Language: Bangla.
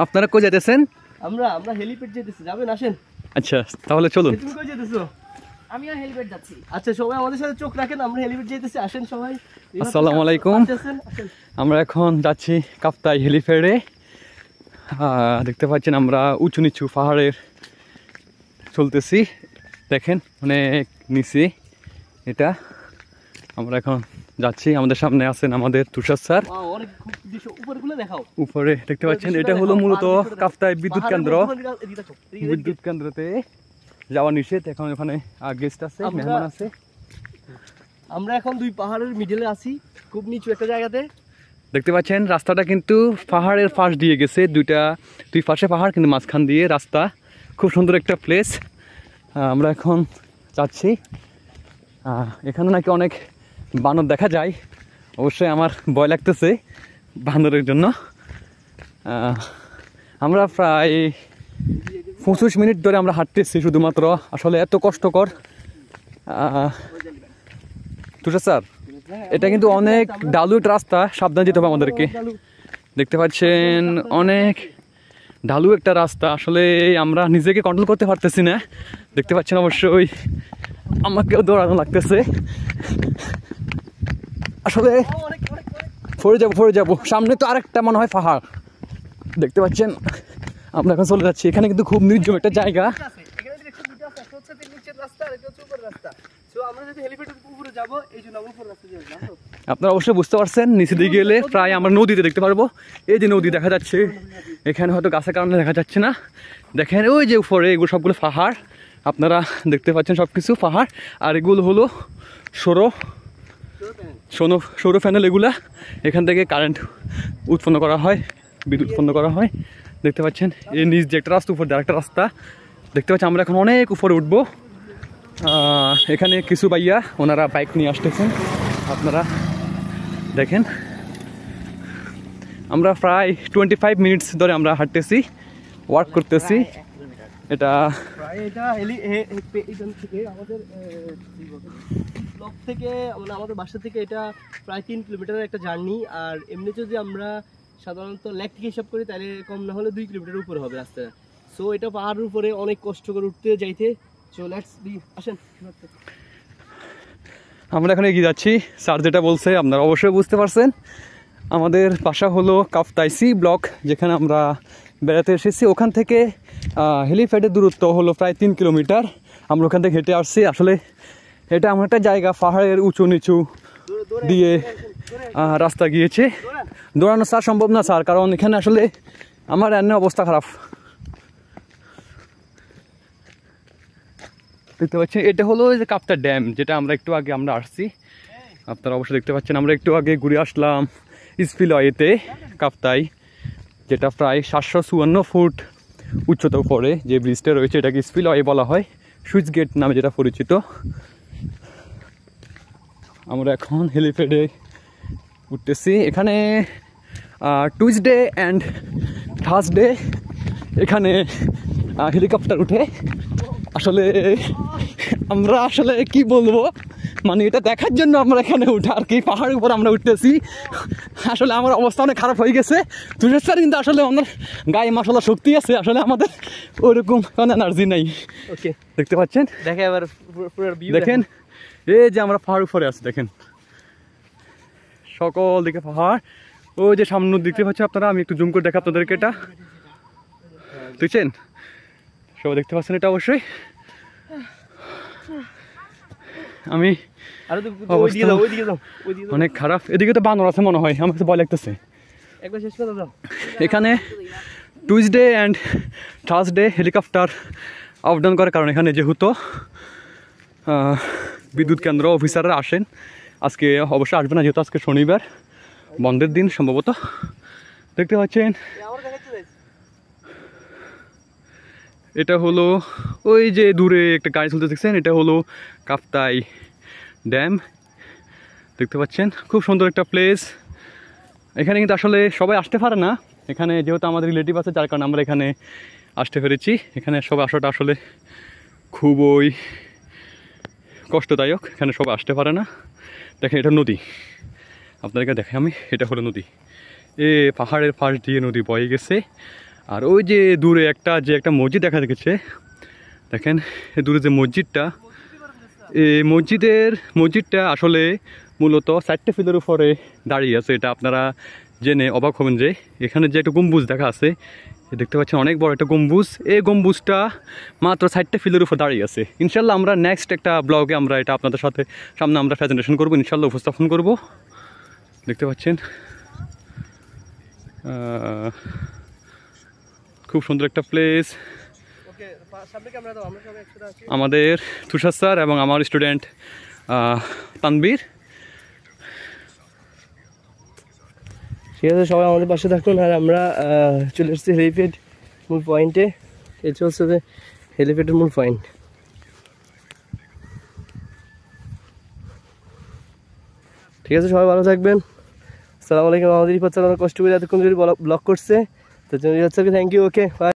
আপনারা কই যেতেছেন? আমরা হেলিপ্যাড যেতেছি, যাবেন? আসেন। আচ্ছা তাহলে চলুন। তুমি কই যেতেছো? আমিও হেলিপ্যাড যাচ্ছি। আচ্ছা সবাই আমাদের সাথে চোখ রাখেন, আমরা হেলিপ্যাড যেতেছি, আসেন সবাই। আসসালামু আলাইকুম। আমরা এখন যাচ্ছি কাপ্তাই হেলিপ্যাডে। দেখতে পাচ্ছেন আমরা উঁচু নিচু পাহাড়ের চলতেছি, দেখেন অনেক নিচে এটা। আমরা এখন যাচ্ছি, আমাদের সামনে আছেন আমাদের তুষার স্যার। উপরে দেখতে পাচ্ছেন এটা হলো মূলত কাপ্তাই বিদ্যুৎ কেন্দ্র। বিদ্যুৎ কেন্দ্রতে যাওয়া নিষেধ, এখন ওখানে গেস্ট আছে, মেহমান আছে। আমরা এখন দুই পাহাড়ের মিডলে আছি, খুব নিচু একটা জায়গাতে। দেখতে পাচ্ছেন রাস্তাটা কিন্তু পাহাড়ের পাশ দিয়ে গেছে, দুই পাশে পাহাড় কিন্তু মাঝখান দিয়ে রাস্তা। খুব সুন্দর একটা প্লেস। আমরা এখন যাচ্ছি। এখানে নাকি অনেক বানর দেখা যায়, অবশ্যই আমার ভয় লাগতেছে বানরের জন্য। আমরা প্রায় 25 মিনিট ধরে আমরা হাঁটতেছি শুধুমাত্র, আসলে এত কষ্টকর। তুষার স্যার, এটা কিন্তু অনেক ঢালু রাস্তা, সাবধানে যেতে হবে আমাদেরকে। দেখতে পাচ্ছেন অনেক ঢালু একটা রাস্তা, আসলে আমরা নিজেকে কন্ট্রোল করতে পারতেছি না। দেখতে পাচ্ছেন অবশ্যই আমাকেও দৌড়ানো লাগতেছে, আসলে পড়ে যাবো। সামনে তো আরেকটা মনে হয় পাহাড়, দেখতে পাচ্ছেন। আমরা এখন চলে যাচ্ছি, এখানে কিন্তু খুব নির্জন একটা জায়গা। আপনারা অবশ্যই বুঝতে পারছেন, নিচে দিকে গেলে প্রায় আমরা নদীতে দেখতে পারবো। এই যে নদী দেখা যাচ্ছে, এখানে হয়তো গাছের কারণে দেখা যাচ্ছে না। দেখেন ওই যে উপরে এগুলো সবগুলো পাহাড়, আপনারা দেখতে পাচ্ছেন সবকিছু পাহাড়। আর এগুলো হলো সৌর প্যানেল। এগুলা এখান থেকে কারেন্ট উৎপন্ন করা হয়, বিদ্যুৎ উৎপন্ন করা হয়। দেখতে পাচ্ছেন এই নিচ যে একটা রাস্তা, উপর দিয়ে আরেকটা রাস্তা দেখতে পাচ্ছি। আমরা এখন অনেক উপরে উঠবো। এখানে কিছু ভাইয়া ওনারা বাইক নিয়ে আসতেছেন, আপনারা দেখেন। আমরা প্রায় 25 মিনিটস ধরে আমরা হাঁটতেছি, ওয়ার্ক করতেছি। এটা আমাদের বাসা থেকে এটা প্রায় 3 কিলোমিটারের একটা জার্নি। আর এমনি যদি আমরা সাধারণত লেক থেকে হিসাব করি তাহলে কম না হলে 2 কিলোমিটার উপরে হবে রাস্তা। সো এটা পাহাড়ের উপরে অনেক কষ্ট করে উঠতে যাইতে। সো লেটস বি, আসেন। আমরা এখন এগিয়ে যাচ্ছি, স্যার যেটা বলছে আপনারা অবশ্যই বুঝতে পারছেন। আমাদের বাসা হলো কাপ্তাই সি ব্লক, যেখানে আমরা বেড়াতে এসেছি। ওখান থেকে হেলিপ্যাডের দূরত্ব হলো প্রায় 3 কিলোমিটার। আমরা ওখান থেকে হেঁটে আসছি। আসলে এটা এমন একটা জায়গা, পাহাড়ের উঁচু নিচু দিয়ে রাস্তা গিয়েছে। দৌড়ানো স্যার সম্ভব না স্যার, কারণ এখানে আসলে আমার রান্নার অবস্থা খারাপ। দেখতে পাচ্ছেন এটা হলো যে কাপ্তাই ড্যাম, যেটা আমরা একটু আগে আমরা আসছি। আপনারা অবশ্যই দেখতে পাচ্ছেন আমরা একটু আগে ঘুরে আসলাম স্পিলওয়েতে কাপ্তাই, যেটা প্রায় 754 ফুট উচ্চতার উপরে যে ব্রিজটা রয়েছে, এটাকে স্পিলওয়ে বলা হয়, সুইচ গেট নামে যেটা পরিচিত। আমরা এখন হেলিপ্যাডে উঠতেছি। এখানে টুইসডে অ্যান্ড থার্সডে এখানে হেলিকপ্টার উঠে। আসলে আমরা আসলে কি বলবো, মানে এটা দেখার জন্য আমরা এখানে উঠে আর কি, পাহাড়ের উপর আমরা উঠতেছি। আসলে আমার অবস্থা অনেক খারাপ হয়ে গেছে। তুষার স্যার কিন্তু আসলে আমার গায়ে মাশাআল্লাহ শক্তি আছে, আসলে আমাদের ওইরকম কোনো এনার্জি নেই। ওকে, দেখতে পাচ্ছেন, দেখে এবার পুরো ভিউ দেখেন। এই যে আমরা পাহাড় উপরে আছি, দেখেন সকল দিকে পাহাড়। ওই যে সামনে দেখতে পাচ্ছেন আপনারা, আমি একটু জুম করে দেখা আপনাদেরকে, এটা দেখছেন, সবাই দেখতে পাচ্ছেন এটা অবশ্যই। আমি অনেক খারাপ। এদিকে তো বানর আছে মনে হয়, আমার তো ভয় লাগতেছে। এখানে Tuesday and Thursday helicopter up down করার কারণে এখানে যেহেতু বিদ্যুৎ কেন্দ্র অফিসাররা আসেন, আজকে অবশ্যই আসবে না, যেহেতু আজকে শনিবার, বন্ধের দিন সম্ভবত। দেখতে পাচ্ছেন এটা হলো ওই যে দূরে একটা গাড়ি চলতে দেখছেন, এটা হলো কাপ্তাই ড্যাম। দেখতে পাচ্ছেন খুব সুন্দর একটা প্লেস। এখানে কিন্তু আসলে সবাই আসতে পারে না, এখানে যেহেতু আমাদের রিলেটিভ আছে যার কারণে আমরা এখানে আসতে পেরেছি। এখানে সবাই আসাটা আসলে খুবই কষ্টদায়ক, এখানে সবাই আসতে পারে না। দেখেন এটা নদী, আপনাদেরকে দেখাই আমি। এটা হলো নদী, এ পাহাড়ের পাশ দিয়ে নদী বয়ে গেছে। আর ওই যে দূরে একটা মসজিদ দেখা গেছে, দেখেন দূরে যে মসজিদটা, এই মসজিদটা আসলে মূলত 4টে ফিলের উপরে দাঁড়িয়ে আছে। এটা আপনারা জেনে অবাক হবেন যে এখানে যে একটা গম্বুজ দেখা আছে, দেখতে পাচ্ছেন অনেক বড় একটা গম্বুজ। এই গম্বুজটা মাত্র 4টে ফিলের উপর দাঁড়িয়ে আছে। ইনশাল্লাহ আমরা নেক্সট একটা ব্লগে আমরা এটা আপনাদের সামনে আমরা প্রেজেন্টেশন করবো, ইনশাল্লাহ উপস্থাপন করব। দেখতে পাচ্ছেন খুব সুন্দর একটা প্লেস। আমাদের তুষার স্যার এবং আমার স্টুডেন্ট তানবীর। ঠিক আছে, সবাই আমাদের পাশে থাকুন। আর আমরা চলে এসেছি হেলিপ্যাড মূল পয়েন্টে। এই চলছে যে হেলিপ্যাডের মূল পয়েন্ট। ঠিক আছে, সবাই ভালো থাকবেন। আসসালামু আলাইকুম। আমাদের রিফাত স্যার অনেক কষ্ট করে এতক্ষণ যদি ব্লগ করছে, তার জন্য রিফাত স্যারকে থ্যাংক ইউ। Okay, by.